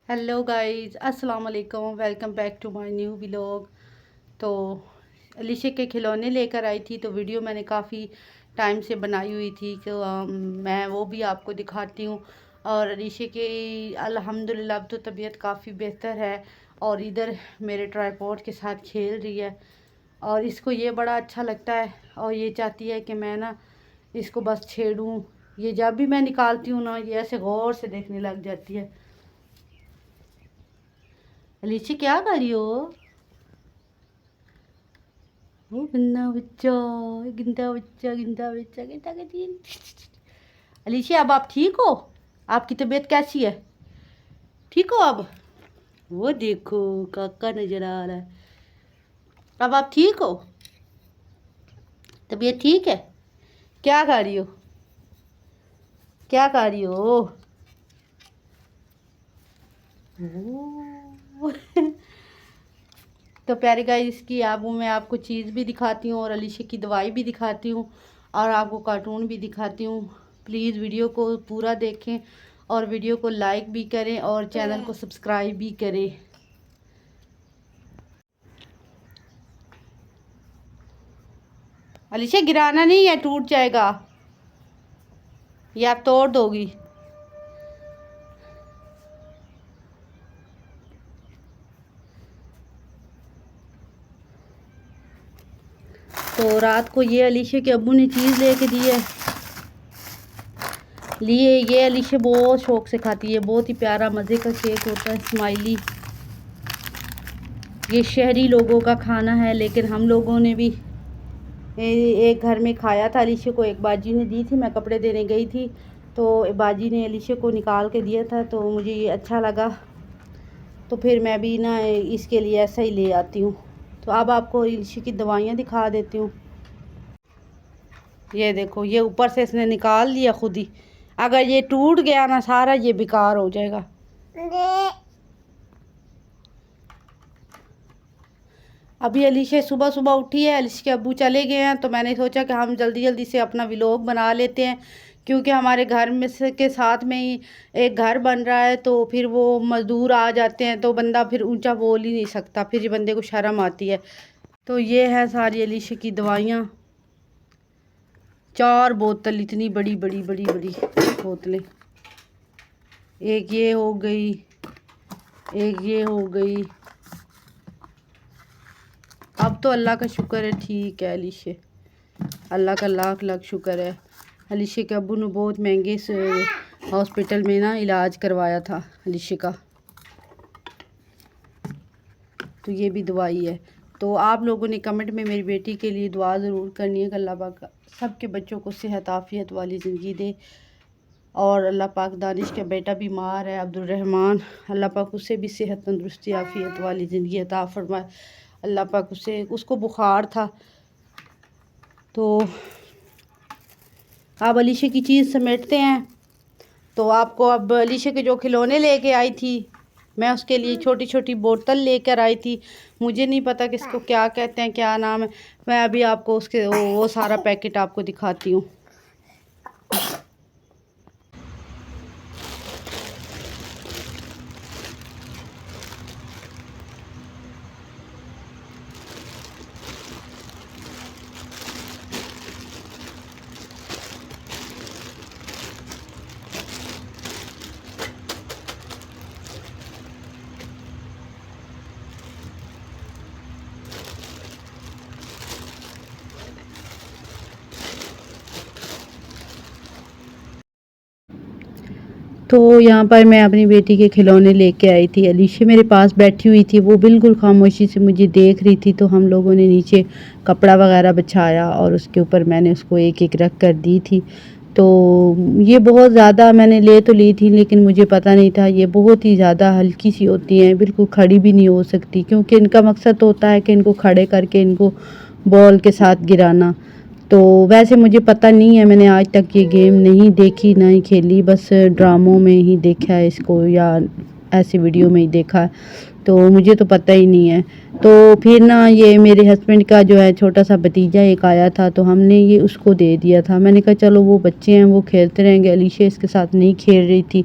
Hello guys, अस्सलाम वालेकुम। Welcome back to my new vlog. तो अलीशा के खिलौने लेकर आई थी, तो वीडियो मैंने काफ़ी टाइम से बनाई हुई थी कि मैं वो भी आपको दिखाती हूँ। और अलीशा की अल्हम्दुलिल्लाह अब तो तबीयत काफ़ी बेहतर है और इधर मेरे ट्राइपॉड के साथ खेल रही है। और इसको ये बड़ा अच्छा लगता है और ये चाहती है कि मैं ना इसको बस छेड़ूँ। ये जब भी मैं निकालती हूँ ना, ये ऐसे गौर से देखने लग जाती है। अलीशा क्या कर रही हो? वो गंदा बच्चा, गंदा बच्चा, गंदा बच्चा, गंदा गंदी। अलीशा, अब आप ठीक हो? आपकी तबीयत कैसी है? ठीक हो अब? वो देखो, काका नजर आ रहा है। अब आप ठीक हो? तबीयत ठीक है? क्या खा रही हो? क्या खा रही हो? ओ। तो प्यारे गाइस, इसकी अब मैं आपको चीज़ भी दिखाती हूँ और अलीशा की दवाई भी दिखाती हूँ और आपको कार्टून भी दिखाती हूँ। प्लीज़ वीडियो को पूरा देखें और वीडियो को लाइक भी करें और चैनल को सब्सक्राइब भी करें। अलीशा, गिराना नहीं है, टूट जाएगा। ये आप तोड़ दोगी। तो रात को ये अलीशा के अब्बू ने चीज़ लेके दी है, लिए। ये अलीशा बहुत शौक से खाती है, बहुत ही प्यारा मज़े का केक होता है, स्माइली। ये शहरी लोगों का खाना है, लेकिन हम लोगों ने भी एक घर में खाया था। अलीशा को एक बाजी ने दी थी, मैं कपड़े देने गई थी तो बाजी ने अलीशा को निकाल के दिया था, तो मुझे ये अच्छा लगा, तो फिर मैं भी ना इसके लिए ऐसा ही ले आती हूँ। तो अब आपको अलीशा की दवाइयाँ दिखा देती हूँ। ये देखो, ये ऊपर से इसने निकाल लिया खुद ही। अगर ये टूट गया ना सारा, ये बेकार हो जाएगा। अभी अलीशा सुबह सुबह उठी है, अलीशा के अब्बू चले गए हैं, तो मैंने सोचा कि हम जल्दी जल्दी से अपना व्लॉग बना लेते हैं, क्योंकि हमारे घर में से के साथ में ही एक घर बन रहा है, तो फिर वो मज़दूर आ जाते हैं तो बंदा फिर ऊंचा बोल ही नहीं सकता, फिर बंदे को शर्म आती है। तो ये है सारी अलीशा की दवाइयाँ। 4 बोतल, इतनी बड़ी बड़ी बड़ी बड़ी बोतलें। एक ये हो गई, एक ये हो गई। अब तो अल्लाह का शुक्र है, ठीक है अलीशा, अल्लाह का लाख लाख शुक्र है। अलीशा के अब्बू ने बहुत महंगे से हॉस्पिटल में ना इलाज करवाया था अलीशा का। तो ये भी दवाई है। तो आप लोगों ने कमेंट में मेरी बेटी के लिए दुआ ज़रूर करनी है कि अल्लाह पाक सबके बच्चों को सेहत आफियत वाली ज़िंदगी दे। और अल्लाह पाक दानिश का बेटा बीमार है, अब्दुल रहमान, अल्लाह पाक उसे भी सेहत तंदुरुस्ती आफियत वाली ज़िंदगी अता फरमाए। अल्लाह पाक उसको बुखार था। तो आप अलीशा की चीज़ समेटते हैं। तो आपको अब अलीशा के जो खिलौने लेके आई थी, मैं उसके लिए छोटी छोटी बोतल लेकर आई थी। मुझे नहीं पता कि इसको क्या कहते हैं, क्या नाम है। मैं अभी आपको उसके वो सारा पैकेट आपको दिखाती हूँ। तो यहाँ पर मैं अपनी बेटी के खिलौने लेके आई थी। अलीशा मेरे पास बैठी हुई थी, वो बिल्कुल खामोशी से मुझे देख रही थी। तो हम लोगों ने नीचे कपड़ा वगैरह बिछाया और उसके ऊपर मैंने उसको एक एक रख कर दी थी। तो ये बहुत ज़्यादा मैंने ले तो ली थी, लेकिन मुझे पता नहीं था ये बहुत ही ज़्यादा हल्की सी होती हैं, बिल्कुल खड़ी भी नहीं हो सकती, क्योंकि इनका मकसद होता है कि इनको खड़े करके इनको बॉल के साथ गिराना। तो वैसे मुझे पता नहीं है, मैंने आज तक ये गेम नहीं देखी ना ही खेली, बस ड्रामों में ही देखा है इसको या ऐसे वीडियो में ही देखा है, तो मुझे तो पता ही नहीं है। तो फिर ना ये मेरे हस्बैंड का जो है छोटा सा भतीजा एक आया था, तो हमने ये उसको दे दिया था। मैंने कहा चलो वो बच्चे हैं, वो खेलते रहेंगे। अलीशा इसके साथ नहीं खेल रही थी,